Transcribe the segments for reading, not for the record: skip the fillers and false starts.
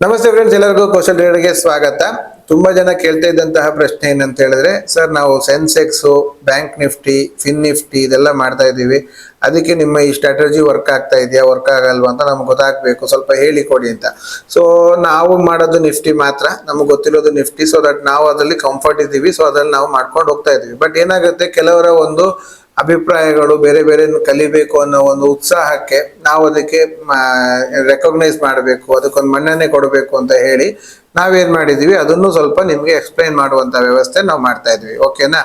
ನಮಸ್ತೆ ಫ್ರೆಂಡ್ಸ್, ಎಲ್ಲರಿಗೂ ಕೌಶಲ್ ಟ್ರೇಡರ್ಗೆ ಸ್ವಾಗತ. ತುಂಬಾ ಜನ ಕೇಳ್ತಾ ಇದ್ದಂತಹ ಪ್ರಶ್ನೆ ಏನಂತ ಹೇಳಿದ್ರೆ, ಸರ್ ನಾವು Sensex, bank Nifty, fin Nifty ಇದೆಲ್ಲ ಮಾಡ್ತಾ ಇದೀವಿ, ಅದಕ್ಕೆ ನಿಮ್ಮ ಈ ಸ್ಟ್ರಾಟಜಿ ವರ್ಕ್ ಆಗ್ತಾ ಇದೆಯಾ, ವರ್ಕ್ ಆಗಲ್ವಾ ಅಂತ ನಮ್ಗೆ ಗೊತ್ತಾಗ್ಬೇಕು, ಸ್ವಲ್ಪ ಹೇಳಿ ಕೊಡಿ ಅಂತ. ಸೊ ನಾವು ಮಾಡೋದು ನಿಫ್ಟಿ ಮಾತ್ರ, ನಮ್ಗೆ ಗೊತ್ತಿರೋದು ನಿಫ್ಟಿ. ಸೊ ದಟ್ ನಾವು ಅದರಲ್ಲಿ ಕಂಫರ್ಟ್ ಇದ್ದೀವಿ, ಸೊ ಅದ್ರಲ್ಲಿ ನಾವು ಮಾಡ್ಕೊಂಡು ಹೋಗ್ತಾ ಇದೀವಿ. ಬಟ್ ಏನಾಗುತ್ತೆ, ಕೆಲವರ ಒಂದು ಅಭಿಪ್ರಾಯಗಳು ಬೇರೆ ಬೇರೆ ಕಲಿಬೇಕು ಅನ್ನೋ ಒಂದು ಉತ್ಸಾಹಕ್ಕೆ ನಾವು ಅದಕ್ಕೆ ರೆಕಗ್ನೈಸ್ ಮಾಡಬೇಕು, ಅದಕ್ಕೊಂದು ಮನ್ನಣೆ ಕೊಡಬೇಕು ಅಂತ ಹೇಳಿ ನಾವೇನ್ ಮಾಡಿದೀವಿ ಅದನ್ನು ಸ್ವಲ್ಪ ನಿಮ್ಗೆ ಎಕ್ಸ್ಪ್ಲೈನ್ ಮಾಡುವಂತ ವ್ಯವಸ್ಥೆ ನಾವು ಮಾಡ್ತಾ ಇದ್ವಿ. ಓಕೆನಾ?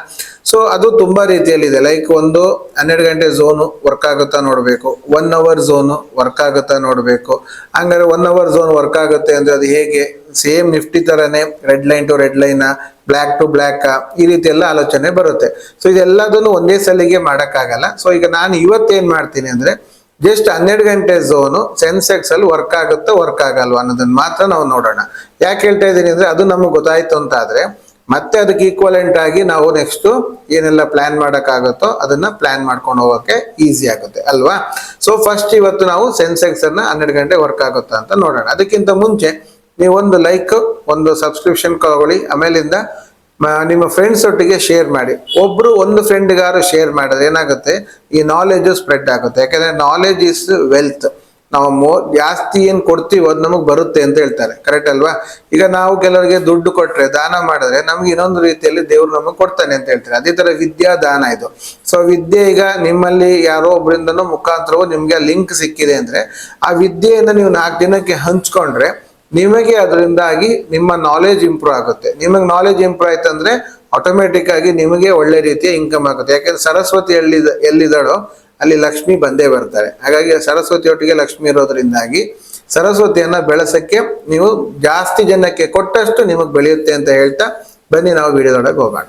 ಸೊ ಅದು ತುಂಬಾ ರೀತಿಯಲ್ಲಿ ಇದೆ. ಲೈಕ್ ಒಂದು 12 ಗಂಟೆ ಝೋನು ವರ್ಕ್ ಆಗುತ್ತಾ ನೋಡ್ಬೇಕು, 1 ಅವರ್ ಝೋನು ವರ್ಕ್ ಆಗುತ್ತಾ ನೋಡ್ಬೇಕು. ಹಂಗಾರೆ 1 ಅವರ್ ಝೋನ್ ವರ್ಕ್ ಆಗುತ್ತೆ ಅಂದ್ರೆ ಅದು ಹೇಗೆ? ಸೇಮ್ ನಿಫ್ಟಿ ತರನೇ red line to red line, black to black, ಈ ರೀತಿ ಎಲ್ಲ ಆಲೋಚನೆ ಬರುತ್ತೆ. ಸೊ ಇದೆಲ್ಲದನ್ನು ಒಂದೇ ಸಲಿಗೆ ಮಾಡಕ್ಕಾಗಲ್ಲ. ಸೊ ಈಗ ನಾನು ಇವತ್ತೇನ್ ಮಾಡ್ತೀನಿ ಅಂದ್ರೆ, ಜಸ್ಟ್ 12 ಗಂಟೆ ಝೋನು ಸೆನ್ಸೆಕ್ಸ್ ಅಲ್ಲಿ ವರ್ಕ್ ಆಗುತ್ತಾ ವರ್ಕ್ ಆಗಲ್ವಾ ಅನ್ನೋದನ್ನ ಮಾತ್ರ ನಾವು ನೋಡೋಣ. ಯಾಕೆ ಹೇಳ್ತಾ ಇದ್ದೀನಿ ಅಂದ್ರೆ, ಅದು ನಮಗೆ ಗೊತ್ತಾಯ್ತು ಅಂತ ಆದ್ರೆ ಮತ್ತೆ ಅದಕ್ಕೆ ಈಕ್ವಲೆಂಟ್ ಆಗಿ ನಾವು ನೆಕ್ಸ್ಟ್ ಏನೆಲ್ಲ ಪ್ಲಾನ್ ಮಾಡಕ್ಕಾಗುತ್ತೋ ಅದನ್ನ ಪ್ಲಾನ್ ಮಾಡ್ಕೊಂಡು ಹೋಗೋಕೆ ಈಸಿ ಆಗುತ್ತೆ ಅಲ್ವಾ. ಸೊ ಫಸ್ಟ್ ಇವತ್ತು ನಾವು ಸೆನ್ಸೆಕ್ಸ್ ಅನ್ನ 12 ಗಂಟೆ ವರ್ಕ್ ಆಗುತ್ತಾ ಅಂತ ನೋಡೋಣ. ಅದಕ್ಕಿಂತ ಮುಂಚೆ ನೀವು ಒಂದು ಲೈಕ್, ಒಂದು ಸಬ್ಸ್ಕ್ರಿಪ್ಷನ್ ತಗೊಳ್ಳಿ, ಆಮೇಲಿಂದ ನಿಮ್ಮ ಫ್ರೆಂಡ್ಸ್ ಒಟ್ಟಿಗೆ ಶೇರ್ ಮಾಡಿ. ಒಬ್ರು ಒಂದು ಫ್ರೆಂಡ್ಗಾರು ಶೇರ್ ಮಾಡಿದ್ರೆ ಏನಾಗುತ್ತೆ, ಈ ನಾಲೆಜ್ ಸ್ಪ್ರೆಡ್ ಆಗುತ್ತೆ. ಯಾಕಂದ್ರೆ ನಾಲೆಜ್ ಇಸ್ ವೆಲ್ತ್. ನಾವು ಜಾಸ್ತಿ ಏನ್ ಕೊಡ್ತೀವೋ ಅದು ನಮಗ್ ಬರುತ್ತೆ ಅಂತ ಹೇಳ್ತಾರೆ, ಕರೆಕ್ಟ್ ಅಲ್ವಾ? ಈಗ ನಾವು ಕೆಲವರಿಗೆ ದುಡ್ಡು ಕೊಟ್ರೆ, ದಾನ ಮಾಡಿದ್ರೆ ನಮ್ಗೆ ಇನ್ನೊಂದು ರೀತಿಯಲ್ಲಿ ದೇವ್ರು ನಮಗೆ ಕೊಡ್ತಾನೆ ಅಂತ ಹೇಳ್ತಾರೆ. ಅದೇ ತರ ವಿದ್ಯಾ ದಾನ ಇದು. ಸೊ ವಿದ್ಯೆ, ಈಗ ನಿಮ್ಮಲ್ಲಿ ಯಾರೋ ಒಬ್ಬರಿಂದನೋ ಮುಖಾಂತರವೋ ನಿಮ್ಗೆ ಲಿಂಕ್ ಸಿಕ್ಕಿದೆ ಅಂದ್ರೆ, ಆ ವಿದ್ಯೆಯಿಂದ ನೀವು 4 ದಿನಕ್ಕೆ ಹಂಚ್ಕೊಂಡ್ರೆ ನಿಮಗೆ ಅದರಿಂದಾಗಿ ನಿಮ್ಮ ನಾಲೆಜ್ ಇಂಪ್ರೂವ್ ಆಗುತ್ತೆ. ನಿಮಗೆ ನಾಲೆಜ್ ಇಂಪ್ರೂವ್ ಆಯ್ತಂದ್ರೆ ಆಟೋಮೆಟಿಕ್ ಆಗಿ ನಿಮಗೆ ಒಳ್ಳೆ ರೀತಿಯ ಇನ್ಕಮ್ ಆಗುತ್ತೆ. ಯಾಕಂದ್ರೆ ಸರಸ್ವತಿ ಎಲ್ಲಿದ್ದಾಳೋ ಅಲ್ಲಿ ಲಕ್ಷ್ಮಿ ಬಂದೇ ಬರ್ತಾರೆ. ಹಾಗಾಗಿ ಸರಸ್ವತಿ ಒಟ್ಟಿಗೆ ಲಕ್ಷ್ಮಿ ಇರೋದ್ರಿಂದಾಗಿ ಸರಸ್ವತಿಯನ್ನ ಬೆಳೆಸಕ್ಕೆ ನೀವು ಜಾಸ್ತಿ ಜನಕ್ಕೆ ಕೊಟ್ಟಷ್ಟು ನಿಮಗೆ ಬೆಳೆಯುತ್ತೆ ಅಂತ ಹೇಳ್ತಾ ಬನ್ನಿ ನಾವು ವಿಡಿಯೋದೊಳಗೆ ಹೋಗೋಣ.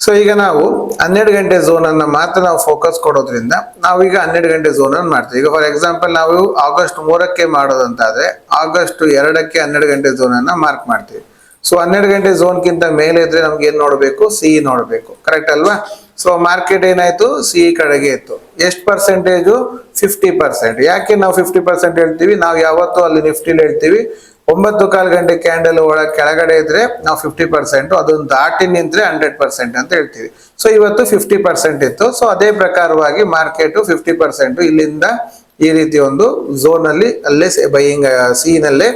ಸೊ ಈಗ ನಾವು 12 ಗಂಟೆ ಝೋನ್ ಅನ್ನ ಮಾತ್ರ ನಾವು ಫೋಕಸ್ ಕೊಡೋದ್ರಿಂದ ನಾವೀಗ 12 ಗಂಟೆ ಝೋನ್ ಅನ್ನು ಮಾಡ್ತೀವಿ. ಈಗ ಫಾರ್ ಎಕ್ಸಾಂಪಲ್ ನಾವು ಆಗಸ್ಟ್ 3ಕ್ಕೆ ಮಾಡೋದಂತಾದ್ರೆ ಆಗಸ್ಟ್ 2ಕ್ಕೆ 12 ಗಂಟೆ ಝೋನ್ ಅನ್ನ ಮಾರ್ಕ್ ಮಾಡ್ತೀವಿ. ಸೊ 12 ಗಂಟೆ ಝೋನ್ಗಿಂತ ಮೇಲೆ ಇದ್ರೆ ನಮ್ಗೆ ಏನ್ ನೋಡ್ಬೇಕು? ಸಿ ನೋಡ್ಬೇಕು, ಕರೆಕ್ಟ್ ಅಲ್ವಾ? ಸೊ ಮಾರ್ಕೆಟ್ ಏನಾಯ್ತು? ಸಿ ಕಡೆಗೆ ಇತ್ತು. ಎಷ್ಟು ಪರ್ಸೆಂಟೇಜು? 50%. ಯಾಕೆ ನಾವು 50% ಹೇಳ್ತೀವಿ? ನಾವು ಯಾವತ್ತೂ ಅಲ್ಲಿ ನಿಫ್ಟಿಲಿ ಹೇಳ್ತೀವಿ 9:15 ಗಂಟೆ ಕ್ಯಾಂಡಲ್ ಒಳಗೆ ಕೆಳಗಡೆ ಇದ್ರೆ ನಾವು 50%, ಅದನ್ನ ದಾಟಿ ನಿಂತ್ರೆ 100% ಅಂತ ಹೇಳ್ತೀವಿ. ಸೊ ಇವತ್ತು 50% ಇತ್ತು. ಸೊ ಅದೇ ಪ್ರಕಾರವಾಗಿ ಮಾರ್ಕೆಟ್ 50% ಇಲ್ಲಿಂದ ಈ ರೀತಿ ಒಂದು ಝೋನ್ ಅಲ್ಲಿ ಅಲ್ಲೇ ಬೈಯಿಂಗ್ ಸಿ ನಲ್ಲೇ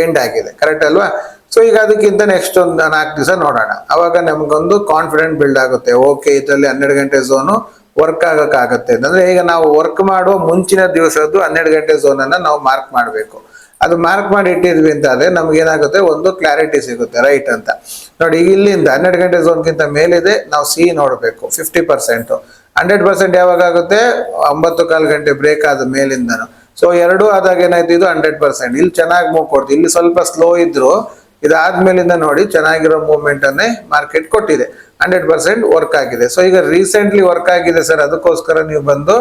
ಎಂಡ್ ಆಗಿದೆ, ಕರೆಕ್ಟ್ ಅಲ್ವಾ? ಸೊ ಈಗ ಅದಕ್ಕಿಂತ ನೆಕ್ಸ್ಟ್ ಒಂದು 4 ದಿವಸ ನೋಡೋಣ. ಅವಾಗ ನಮ್ಗೊಂದು ಕಾನ್ಫಿಡೆಂಟ್ ಬಿಲ್ಡ್ ಆಗುತ್ತೆ. ಓಕೆ, ಇದರಲ್ಲಿ 12 ಗಂಟೆ ಝೋನು ವರ್ಕ್ ಆಗಕ್ಕಾಗತ್ತೆ ಅಂದ್ರೆ, ಈಗ ನಾವು ವರ್ಕ್ ಮಾಡುವ ಮುಂಚಿನ ದಿವಸದ್ದು 12 ಗಂಟೆ ಝೋನ್ ಅನ್ನ ನಾವು ಮಾರ್ಕ್ ಮಾಡಬೇಕು. ಅದು ಮಾರ್ಕ್ ಮಾಡಿ ಇಟ್ಟಿದ್ವಿ ಅಂತ ಆದ್ರೆ ನಮ್ಗೆ ಏನಾಗುತ್ತೆ, ಒಂದು ಕ್ಲಾರಿಟಿ ಸಿಗುತ್ತೆ, ರೈಟ್ ಅಂತ ನೋಡಿ. ಈಗ ಇಲ್ಲಿಂದ 12 ಗಂಟೆ ಝೋನ್ಗಿಂತ ಮೇಲಿದೆ, ನಾವು ಸಿ ನೋಡ್ಬೇಕು 50%. 100% ಯಾವಾಗ ಆಗುತ್ತೆ? 9:15 ಗಂಟೆ ಬ್ರೇಕ್ ಆದ ಮೇಲಿಂದನು. ಸೊ ಎರಡು ಆದಾಗ ಏನಾಯ್ತು, ಇದು 100%. ಇಲ್ಲಿ ಚೆನ್ನಾಗಿ ಮೂವ್ ಕೊಡ್ತೀವಿ, ಇಲ್ಲಿ ಸ್ವಲ್ಪ ಸ್ಲೋ ಇದ್ರು ಇದಾದ್ಮೇಲಿಂದ ನೋಡಿ ಚೆನ್ನಾಗಿರೋ ಮೂವ್ಮೆಂಟ್ ಅನ್ನೇ ಮಾರ್ಕೆಟ್ ಕೊಟ್ಟಿದೆ, 100% ವರ್ಕ್ ಆಗಿದೆ. ಸೊ ಈಗ ರೀಸೆಂಟ್ಲಿ ವರ್ಕ್ ಆಗಿದೆ ಸರ್, ಅದಕ್ಕೋಸ್ಕರ ನೀವು ಬಂದು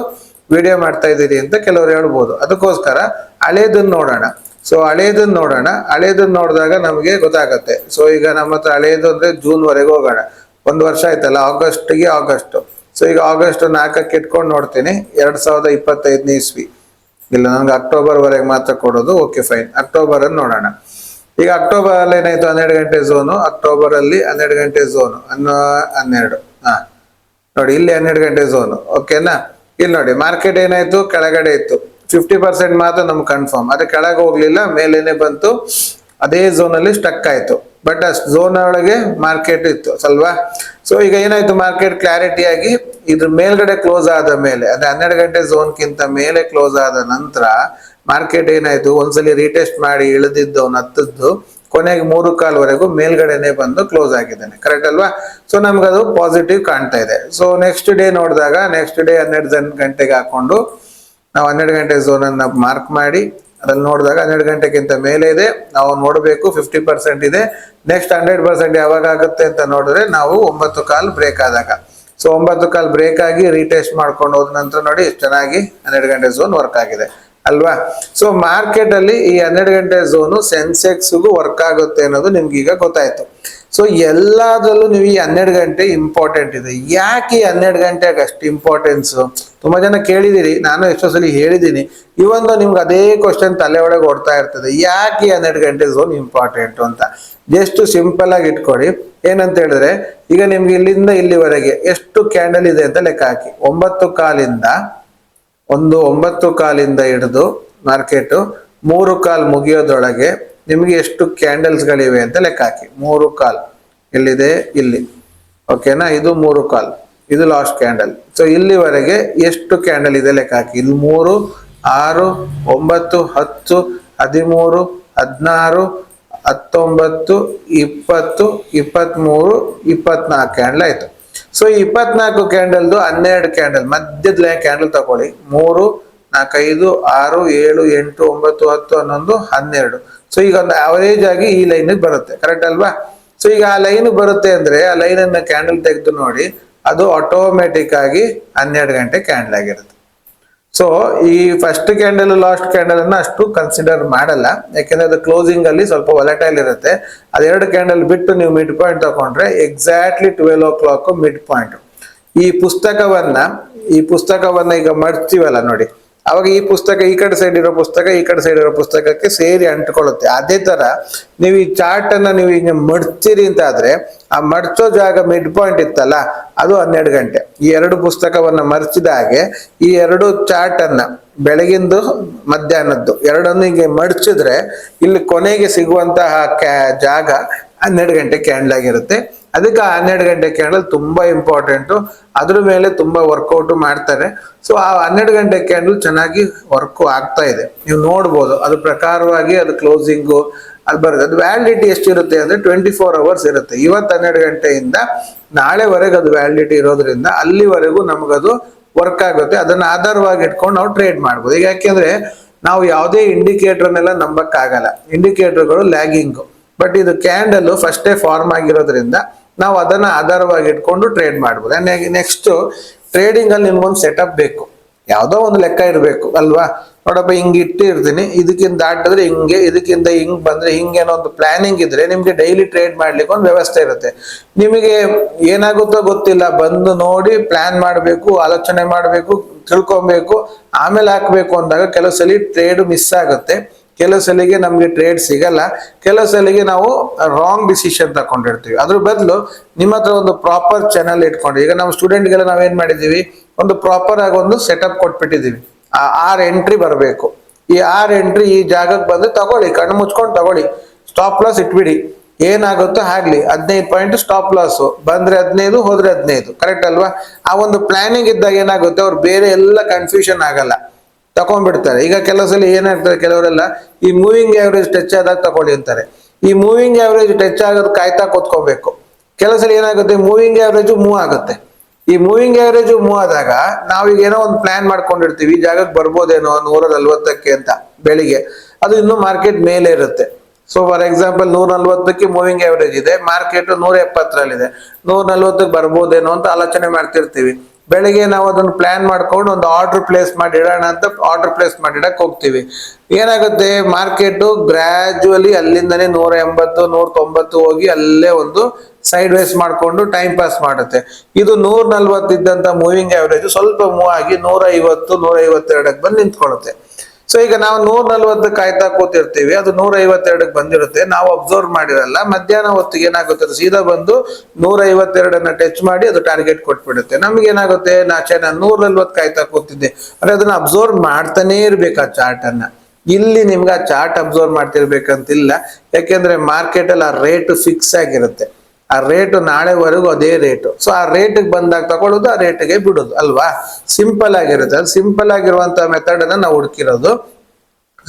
ವಿಡಿಯೋ ಮಾಡ್ತಾ ಇದ್ದೀರಿ ಅಂತ ಕೆಲವರು ಹೇಳ್ಬೋದು. ಅದಕ್ಕೋಸ್ಕರ ಹಳೇದನ್ನ ನೋಡೋಣ. ಸೊ ಹಳೇದನ್ನ ನೋಡಿದಾಗ ನಮಗೆ ಗೊತ್ತಾಗತ್ತೆ. ಸೊ ಈಗ ನಮ್ಮ ಹತ್ರ ಹಳೇದು ಅಂದ್ರೆ ಜೂನ್ ವರೆಗೂ ಹೋಗೋಣ. 1 ವರ್ಷ ಆಯ್ತಲ್ಲ, ಆಗಸ್ಟ್. ಸೊ ಈಗ ಆಗಸ್ಟ್ 4ಕ್ಕೆ ಇಟ್ಕೊಂಡು ನೋಡ್ತೀನಿ, 2025ನೇ ಇಸ್ವಿ. ಇಲ್ಲ, ನನ್ಗೆ ಅಕ್ಟೋಬರ್ ವರೆಗೆ ಮಾತ್ರ ಕೊಡೋದು. ಓಕೆ ಫೈನ್, ಅಕ್ಟೋಬರ್ ಅನ್ನು ನೋಡೋಣ. ಈಗ ಅಕ್ಟೋಬರ್ ಅಲ್ಲಿ ಏನಾಯ್ತು? 12 ಗಂಟೆ ಝೋನು. ಅಕ್ಟೋಬರ್ ಅಲ್ಲಿ 12 ಗಂಟೆ ಝೋನು 12. ನೋಡಿ ಇಲ್ಲಿ 12 ಗಂಟೆ ಝೋನು. ಓಕೆನಾ? ಇಲ್ಲಿ ನೋಡಿ ಮಾರ್ಕೆಟ್ ಏನಾಯ್ತು? ಕೆಳಗಡೆ ಇತ್ತು. 50% ಮಾತ್ರ ನಮ್ಗೆ ಕನ್ಫರ್ಮ್. ಅದು ಕೆಳಗೆ ಹೋಗ್ಲಿಲ್ಲ, ಮೇಲೇನೆ ಬಂತು, ಅದೇ ಝೋನ್ ಅಲ್ಲಿ ಸ್ಟಕ್ ಆಯ್ತು. ಬಟ್ ಆ ಝೋನ್ ಒಳಗೆ ಮಾರ್ಕೆಟ್ ಇತ್ತು ಅಲ್ವಾ? ಸೊ ಈಗ ಏನಾಯ್ತು, ಮಾರ್ಕೆಟ್ ಕ್ಲಾರಿಟಿ ಆಗಿ ಇದ್ರ ಮೇಲ್ಗಡೆ ಕ್ಲೋಸ್ ಆದ ಮೇಲೆ, ಅದೇ 12 ಗಂಟೆ ಝೋನ್ಗಿಂತ ಮೇಲೆ ಕ್ಲೋಸ್ ಆದ ನಂತರ ಮಾರ್ಕೆಟ್ ಏನಾಯ್ತು, ಒಂದ್ಸಲಿ ರೀಟೆಸ್ಟ್ ಮಾಡಿ ಇಳಿದಿದ್ದು ಅವ್ನು ಹತ್ತದ್ದು, ಕೊನೆಗೆ 3:15 ವರೆಗೂ ಮೇಲ್ಗಡೆನೆ ಬಂದು ಕ್ಲೋಸ್ ಆಗಿದ್ದಾನೆ, ಕರೆಕ್ಟ್ ಅಲ್ವಾ? ಸೊ ನಮ್ಗದು ಪಾಸಿಟಿವ್ ಕಾಣ್ತಾ ಇದೆ. ಸೊ ನೆಕ್ಸ್ಟ್ ಡೇ ನೋಡಿದಾಗ, ನೆಕ್ಸ್ಟ್ ಡೇ 12 ಗಂಟೆಗೆ ಹಾಕೊಂಡು ನಾವು 12 ಗಂಟೆ ಝೋನ್ ಅನ್ನ ಮಾರ್ಕ್ ಮಾಡಿ ಅದ್ರಲ್ಲಿ ನೋಡಿದಾಗ 12 ಗಂಟೆಗಿಂತ ಮೇಲೆ ಇದೆ, ನಾವು ನೋಡಬೇಕು 50% ಇದೆ. ನೆಕ್ಸ್ಟ್ 100% ಯಾವಾಗ ಆಗುತ್ತೆ ಅಂತ ನೋಡಿದ್ರೆ ನಾವು 9:15 ಬ್ರೇಕ್ ಆದಾಗ. ಸೊ 9:15 ಬ್ರೇಕ್ ಆಗಿ ರೀಟೆಸ್ಟ್ ಮಾಡ್ಕೊಂಡು ಹೋದ ನಂತರ ನೋಡಿ ಚೆನ್ನಾಗಿ 12 ಗಂಟೆ ಝೋನ್ ವರ್ಕ್ ಆಗಿದೆ ಅಲ್ವಾ? ಸೊ ಮಾರ್ಕೆಟ್ ಅಲ್ಲಿ ಈ 12 ಗಂಟೆ ಝೋನು ಸೆನ್ಸೆಕ್ಸ್ಗೂ ವರ್ಕ್ ಆಗುತ್ತೆ ಅನ್ನೋದು ನಿಮ್ಗೆ ಈಗ ಗೊತ್ತಾಯ್ತು. ಸೊ ಎಲ್ಲದರಲ್ಲೂ ನೀವು ಈ 12 ಗಂಟೆ ಇಂಪಾರ್ಟೆಂಟ್ ಇದೆ. ಯಾಕೆ ಈ 12 ಗಂಟೆಗೆ ಅಷ್ಟು ಇಂಪಾರ್ಟೆನ್ಸ್? ತುಂಬಾ ಜನ ಕೇಳಿದಿರಿ, ನಾನು ಎಷ್ಟೋ ಸಲ ಹೇಳಿದ್ದೀನಿ. ಇವೊಂದು ನಿಮ್ಗೆ ಅದೇ ಕ್ವಶನ್ ತಲೆ ಒಳಗೆ ಓಡ್ತಾ ಇರ್ತದೆ, ಯಾಕೆ ಈ 12 ಗಂಟೆ ಝೋನ್ ಇಂಪಾರ್ಟೆಂಟ್ ಅಂತ. ಜಸ್ಟ್ ಸಿಂಪಲ್ ಆಗಿ ಇಟ್ಕೊಳ್ಳಿ. ಏನಂತ ಹೇಳಿದ್ರೆ, ಈಗ ನಿಮ್ಗೆ ಇಲ್ಲಿಂದ ಇಲ್ಲಿವರೆಗೆ ಎಷ್ಟು ಕ್ಯಾಂಡಲ್ ಇದೆ ಅಂತ ಲೆಕ್ಕ ಹಾಕಿ. 9 ಕಾಲಿಂದ ಹಿಡಿದು ಮಾರ್ಕೆಟ್ 3 ಕಾಲ್ ಮುಗಿಯೋದ್ರೊಳಗೆ ನಿಮ್ಗೆ ಎಷ್ಟು ಕ್ಯಾಂಡಲ್ಸ್ ಗಳಿವೆ ಅಂತ ಲೆಕ್ಕ ಹಾಕಿ. 3 ಕಾಲ್ ಎಲ್ಲಿದೆ? ಇಲ್ಲಿ. ಓಕೆನಾ? ಇದು 3 ಕಾಲ್, ಇದು ಲಾಸ್ಟ್ ಕ್ಯಾಂಡಲ್. ಸೊ ಇಲ್ಲಿವರೆಗೆ ಎಷ್ಟು ಕ್ಯಾಂಡಲ್ ಇದೆ ಲೆಕ್ಕ ಹಾಕಿ. ಇಲ್ಲಿ 3, 6, 9, 10, 13, 16, 19, 20, 23, 24 ಕ್ಯಾಂಡಲ್ ಆಯ್ತು. ಸೊ 24 ಕ್ಯಾಂಡಲ್ದು 12 ಕ್ಯಾಂಡಲ್ ಮಧ್ಯದ ಲೈನ್ ಕ್ಯಾಂಡಲ್ ತಗೊಳ್ಳಿ. 3, 4, 5, 6, 7, 8, 9, 10, 11, 12. ಸೊ ಈಗ ಒಂದು ಅವರೇಜ್ ಆಗಿ ಈ ಲೈನ್ ಬರುತ್ತೆ, ಕರೆಕ್ಟ್ ಅಲ್ವಾ? ಸೊ ಈಗ ಆ ಲೈನ್ ಬರುತ್ತೆ ಅಂದ್ರೆ ಆ ಲೈನ್ ಅನ್ನ ಕ್ಯಾಂಡಲ್ ತೆಗೆದು ನೋಡಿ, ಅದು ಆಟೋಮೆಟಿಕ್ ಆಗಿ 12 ಗಂಟೆ ಕ್ಯಾಂಡಲ್ ಆಗಿರುತ್ತೆ. ಸೊ ಈ ಫಸ್ಟ್ ಕ್ಯಾಂಡಲ್ ಲಾಸ್ಟ್ ಕ್ಯಾಂಡಲ್ ಅನ್ನ ಅಷ್ಟು ಕನ್ಸಿಡರ್ ಮಾಡಲ್ಲ, ಯಾಕೆಂದ್ರೆ ಅದು ಕ್ಲೋಸಿಂಗ್ ಅಲ್ಲಿ ಸ್ವಲ್ಪ ವೊಲಟೈಲ್ ಇರುತ್ತೆ. ಅದೆರಡು ಕ್ಯಾಂಡಲ್ ಬಿಟ್ಟು ನೀವು ಮಿಡ್ ಪಾಯಿಂಟ್ ತಗೊಂಡ್ರೆ ಎಕ್ಸಾಕ್ಟ್ಲಿ 12 o'clock ಮಿಡ್ ಪಾಯಿಂಟ್. ಈ ಪುಸ್ತಕವನ್ನ ಈಗ ಮಡ್ತೀವಲ್ಲ ನೋಡಿ, ಅವಾಗ ಈ ಪುಸ್ತಕ ಈ ಕಡೆ ಸೈಡ್ ಇರೋ ಪುಸ್ತಕ ಈ ಕಡೆ ಸೈಡ್ ಇರೋ ಪುಸ್ತಕಕ್ಕೆ ಸೇರಿ ಅಂಟ್ಕೊಳ್ಳುತ್ತೆ. ಅದೇ ತರ ನೀವು ಈ ಚಾರ್ಟ್ ಅನ್ನ ನೀವು ಈಗ ಮಡ್ತೀರಿ ಅಂತ ಆದ್ರೆ ಆ ಮಡ್ಚೋ ಜಾಗ ಮಿಡ್ ಪಾಯಿಂಟ್ ಇತ್ತಲ್ಲ, ಅದು 12 ಗಂಟೆ. ಈ ಎರಡು ಪುಸ್ತಕವನ್ನ ಮರ್ಚಿದ ಹಾಗೆ ಈ ಎರಡು ಚಾರ್ಟ್ ಅನ್ನ ಬೆಳಗಿಂದು ಮಧ್ಯಾಹ್ನದ್ದು ಎರಡನ್ನು ಹೀಗೆ ಮಡ್ಚಿದ್ರೆ ಇಲ್ಲಿ ಕೊನೆಗೆ ಸಿಗುವಂತಹ ಜಾಗ 12 ಗಂಟೆ ಕ್ಯಾಂಡಲ್ ಆಗಿರುತ್ತೆ. ಅದಕ್ಕೆ 12 ಗಂಟೆ ಕ್ಯಾಂಡಲ್ ತುಂಬಾ ಇಂಪಾರ್ಟೆಂಟು. ಅದ್ರ ಮೇಲೆ ತುಂಬಾ ವರ್ಕೌಟ್ ಮಾಡ್ತಾರೆ. ಸೊ ಆ 12 ಗಂಟೆ ಕ್ಯಾಂಡಲ್ ಚೆನ್ನಾಗಿ ವರ್ಕ್ ಆಗ್ತಾ ಇದೆ, ನೀವು ನೋಡ್ಬೋದು. ಅದ್ರ ಪ್ರಕಾರವಾಗಿ ಅದು ಕ್ಲೋಸಿಂಗು ಅದು ಬರುತ್ತೆ. ಅದು ವ್ಯಾಲಿಡಿಟಿ ಎಷ್ಟಿರುತ್ತೆ ಅಂದ್ರೆ 24 hours ಇರುತ್ತೆ. ಇವತ್ತು 12 ಗಂಟೆಯಿಂದ ನಾಳೆವರೆಗೆ ಅದು ವ್ಯಾಲಿಡಿಟಿ ಇರೋದ್ರಿಂದ ಅಲ್ಲಿವರೆಗೂ ನಮಗದು ವರ್ಕ್ ಆಗುತ್ತೆ. ಅದನ್ನ ಆಧಾರವಾಗಿ ಇಟ್ಕೊಂಡು ನಾವು ಟ್ರೇಡ್ ಮಾಡ್ಬೋದು. ಈಗ ಯಾಕೆಂದ್ರೆ ನಾವು ಯಾವುದೇ ಇಂಡಿಕೇಟರ್ನೆಲ್ಲ ನಂಬಕ್ಕಾಗಲ್ಲ, ಇಂಡಿಕೇಟರ್ಗಳು ಲ್ಯಾಗಿಂಗ್. ಬಟ್ ಇದು ಕ್ಯಾಂಡಲ್ ಫಸ್ಟೇ ಫಾರ್ಮ್ ಆಗಿರೋದ್ರಿಂದ ನಾವು ಅದನ್ನ ಆಧಾರವಾಗಿ ಇಟ್ಕೊಂಡು ಟ್ರೇಡ್ ಮಾಡ್ಬೋದು. ನೆಕ್ಸ್ಟ್ ಟ್ರೇಡಿಂಗ್ ಅಲ್ಲಿ ನಿಮ್ಗೊಂದು ಸೆಟಪ್ ಬೇಕು, ಯಾವ್ದೋ ಒಂದು ಲೆಕ್ಕ ಇರಬೇಕು ಅಲ್ವಾ? ನೋಡಪ್ಪ, ಹಿಂಗ್ ಇಟ್ಟಿರ್ತೀನಿ, ಇದಕ್ಕಿಂತ ದಾಟಿದ್ರೆ ಹಿಂಗೆ, ಇದಕ್ಕಿಂತ ಹಿಂಗ್ ಬಂದ್ರೆ ಹಿಂಗೆ ಅನ್ನೋ ಒಂದು ಪ್ಲಾನಿಂಗ್ ಇದ್ರೆ ನಿಮ್ಗೆ ಡೈಲಿ ಟ್ರೇಡ್ ಮಾಡ್ಲಿಕ್ಕೆ ಒಂದು ವ್ಯವಸ್ಥೆ ಇರುತ್ತೆ. ನಿಮಗೆ ಏನಾಗುತ್ತೋ ಗೊತ್ತಿಲ್ಲ, ಬಂದು ನೋಡಿ ಪ್ಲಾನ್ ಮಾಡಬೇಕು, ಆಲೋಚನೆ ಮಾಡಬೇಕು, ತಿಳ್ಕೊಬೇಕು, ಆಮೇಲೆ ಹಾಕ್ಬೇಕು ಅಂದಾಗ ಕೆಲವು ಸಲ ಟ್ರೇಡ್ ಮಿಸ್ ಆಗುತ್ತೆ, ಕೆಲವು ಸಲಿಗೆ ನಮ್ಗೆ ಟ್ರೇಡ್ ಸಿಗಲ್ಲ, ಕೆಲವು ಸಲಿಗೆ ನಾವು ರಾಂಗ್ ಡಿಸಿಷನ್ ತಕೊಂಡಿರ್ತೀವಿ. ಅದ್ರ ಬದಲು ನಿಮ್ಮ ಹತ್ರ ಒಂದು ಪ್ರಾಪರ್ ಚಾನಲ್ ಇಟ್ಕೊಂಡು, ಈಗ ನಮ್ಮ ಸ್ಟೂಡೆಂಟ್ಗೆಲ್ಲ ನಾವೇನ್ ಮಾಡಿದೀವಿ, ಒಂದು ಪ್ರಾಪರ್ ಆಗಿ ಒಂದು ಸೆಟಪ್ ಕೊಟ್ಬಿಟ್ಟಿದೀವಿ. ಆ 6 ಎಂಟ್ರಿ ಬರಬೇಕು. ಈ 6 ಎಂಟ್ರಿ ಈ ಜಾಗಕ್ಕೆ ಬಂದು ತಗೊಳ್ಳಿ, ಕಣ್ಣು ಮುಚ್ಕೊಂಡು ತಗೊಳ್ಳಿ, ಸ್ಟಾಪ್ ಲಾಸ್ ಇಟ್ಬಿಡಿ. ಏನಾಗುತ್ತೋ ಆಗ್ಲಿ, 15 ಪಾಯಿಂಟ್ ಸ್ಟಾಪ್ ಲಾಸ್, ಬಂದ್ರೆ 15, ಹೋದ್ರೆ 15, ಕರೆಕ್ಟ್ ಅಲ್ವಾ? ಆ ಒಂದು ಪ್ಲಾನಿಂಗ್ ಇದ್ದಾಗ ಏನಾಗುತ್ತೆ, ಅವ್ರು ಬೇರೆ ಎಲ್ಲ ಕನ್ಫ್ಯೂಷನ್ ಆಗಲ್ಲ, ತಕೊಂಡ್ಬಿಡ್ತಾರೆ. ಈಗ ಕೆಲವು ಸಲ ಏನಾಗ್ತದೆ, ಕೆಲವರೆಲ್ಲ ಈ ಮೂವಿಂಗ್ ಆವರೇಜ್ ಟಚ್ ಆದಾಗ ತಗೊಳ್ಳಿ ಅಂತಾರೆ. ಈ ಮೂವಿಂಗ್ ಆವರೇಜ್ ಟಚ್ ಆಗೋದು ಕಾಯ್ತಾ ಕೂತ್ಕೋಬೇಕು. ಕೆಲವು ಸಲ ಏನಾಗುತ್ತೆ, ಮೂವಿಂಗ್ ಆವರೇಜ್ ಮೂವ್ ಆಗುತ್ತೆ. ಈ ಮೂವಿಂಗ್ ಆವರೇಜ್ ಮೂವ್ ಆದಾಗ ನಾವೀಗ ಏನೋ ಒಂದು ಪ್ಲಾನ್ ಮಾಡ್ಕೊಂಡಿರ್ತೀವಿ, ಈ ಜಾಗಕ್ಕೆ ಬರ್ಬೋದೇನೋ 140ಕ್ಕೆ ಅಂತ ಬೆಳಿಗ್ಗೆ, ಅದು ಇನ್ನೂ ಮಾರ್ಕೆಟ್ ಮೇಲೆ ಇರುತ್ತೆ. ಸೊ ಫಾರ್ ಎಕ್ಸಾಂಪಲ್ 140ಕ್ಕೆ ಮೂವಿಂಗ್ ಆವರೇಜ್ ಇದೆ, ಮಾರ್ಕೆಟ್ 170ರಲ್ಲಿದೆ, 140ಕ್ಕೆ ಬರ್ಬೋದೇನೋ ಅಂತ ಆಲೋಚನೆ ಮಾಡ್ತಿರ್ತೀವಿ. ಬೆಳಿಗ್ಗೆ ನಾವು ಅದನ್ನು ಪ್ಲಾನ್ ಮಾಡ್ಕೊಂಡು ಒಂದು ಆರ್ಡರ್ ಪ್ಲೇಸ್ ಮಾಡಿ ಇಡೋಣ ಅಂತ ಆರ್ಡರ್ ಪ್ಲೇಸ್ ಮಾಡಿಡಕ್ ಹೋಗ್ತೀವಿ. ಏನಾಗುತ್ತೆ, ಮಾರ್ಕೆಟ್ ಗ್ರಾಜುವಲಿ ಅಲ್ಲಿಂದನೇ 180, 190 ಹೋಗಿ ಅಲ್ಲೇ ಒಂದು ಸೈಡ್ ವೇಸ್ ಮಾಡ್ಕೊಂಡು ಟೈಮ್ ಪಾಸ್ ಮಾಡುತ್ತೆ. ಇದು 140 ಇದ್ದಂತ ಮೂವಿಂಗ್ ಆವರೇಜ್ ಸ್ವಲ್ಪ ಮೂವ್ ಆಗಿ 150, 152ಕ್ಕೆ ಬಂದು ನಿಂತ್ಕೊಳ್ಳುತ್ತೆ. ಸೊ ಈಗ ನಾವು 140 ಕಾಯ್ತಾ ಕೂತಿರ್ತೀವಿ, ಅದು 152ಕ್ಕೆ ಬಂದಿರುತ್ತೆ, ನಾವು ಅಬ್ಸರ್ವ್ ಮಾಡಿರಲ್ಲ. ಮಧ್ಯಾಹ್ನ ಹೊತ್ತಿಗೆ ಏನಾಗುತ್ತೆ, ಅದು ಸೀದಾ ಬಂದು 152ಅನ್ನ ಟಚ್ ಮಾಡಿ ಅದು ಟಾರ್ಗೆಟ್ ಕೊಟ್ಬಿಡುತ್ತೆ. ನಮ್ಗೆ ಏನಾಗುತ್ತೆ, ನಾನು 140 ಕಾಯ್ತಾ ಕೂತಿದ್ದೆ ಅಂದ್ರೆ ಅದನ್ನ ಅಬ್ಸರ್ವ್ ಮಾಡ್ತಾನೆ ಇರ್ಬೇಕು ಆ ಚಾರ್ಟ್ ಅನ್ನ. ಇಲ್ಲಿ ನಿಮ್ಗೆ ಆ ಚಾರ್ಟ್ ಅಬ್ಸರ್ವ್ ಮಾಡ್ತಿರ್ಬೇಕಂತಿಲ್ಲ, ಯಾಕೆಂದ್ರೆ ಮಾರ್ಕೆಟ್ ಅಲ್ಲಿ ಆ ರೇಟ್ ಫಿಕ್ಸ್ ಆಗಿರುತ್ತೆ. ಆ ರೇಟ್ ನಾಳೆವರೆಗೂ ಅದೇ ರೇಟ್. ಸೊ ಆ ರೇಟ್ಗೆ ಬಂದಾಗ ತಗೊಳ್ಳೋದು, ಆ ರೇಟ್ಗೆ ಬಿಡೋದು ಅಲ್ವಾ? ಸಿಂಪಲ್ ಆಗಿರುತ್ತೆ. ಅದು ಸಿಂಪಲ್ ಆಗಿರುವಂತ ಮೆಥಡ್ ಅನ್ನ ನಾವು ಹುಡುಕಿರೋದು.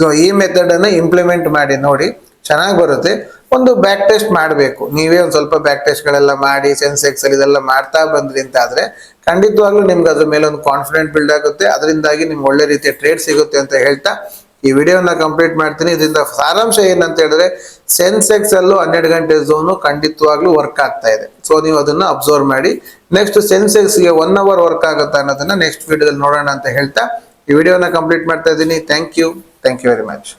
ಸೊ ಈ ಮೆಥಡ್ ಅನ್ನ ಇಂಪ್ಲಿಮೆಂಟ್ ಮಾಡಿ ನೋಡಿ, ಚೆನ್ನಾಗಿ ಬರುತ್ತೆ. ಒಂದು ಬ್ಯಾಕ್ ಟೆಸ್ಟ್ ಮಾಡಬೇಕು, ನೀವೇ ಒಂದು ಸ್ವಲ್ಪ ಬ್ಯಾಕ್ ಟೆಸ್ಟ್ ಗಳೆಲ್ಲ ಮಾಡಿ ಸೆನ್ಸೆಕ್ಸ್ ಅಲ್ಲಿ ಇದೆಲ್ಲ ಮಾಡ್ತಾ ಬಂದ್ರಿ ಅಂತ ಆದ್ರೆ ಖಂಡಿತವಾಗ್ಲೂ ನಿಮ್ಗೆ ಅದ್ರ ಮೇಲೆ ಒಂದು ಕಾನ್ಫಿಡೆಂಟ್ ಬಿಲ್ಡ್ ಆಗುತ್ತೆ. ಅದರಿಂದಾಗಿ ನಿಮ್ಗೆ ಒಳ್ಳೆ ರೀತಿಯ ಟ್ರೇಡ್ ಸಿಗುತ್ತೆ ಅಂತ ಹೇಳ್ತಾ ಈ ವಿಡಿಯೋನ ಕಂಪ್ಲೀಟ್ ಮಾಡ್ತೀನಿ. ಇದರಿಂದ ಸಾರಾಂಶ ಏನಂತ ಹೇಳಿದ್ರೆ, ಸೆನ್ಸೆಕ್ಸ್ ಅಲ್ಲೂ 12 ಗಂಟೆ ಝೋನು ಖಂಡಿತವಾಗ್ಲೂ ವರ್ಕ್ ಆಗ್ತಾ ಇದೆ. ಸೊ ನೀವು ಅದನ್ನ ಅಬ್ಸರ್ವ್ ಮಾಡಿ. ನೆಕ್ಸ್ಟ್ ಸೆನ್ಸೆಕ್ಸ್ಗೆ 1 hour ವರ್ಕ್ ಆಗುತ್ತಾ ಅನ್ನೋದನ್ನ ನೆಕ್ಸ್ಟ್ ವಿಡಿಯೋದಲ್ಲಿ ನೋಡೋಣ ಅಂತ ಹೇಳ್ತಾ ಈ ವಿಡಿಯೋನ ಕಂಪ್ಲೀಟ್ ಮಾಡ್ತಾ ಇದ್ದೀನಿ. Thank you very much.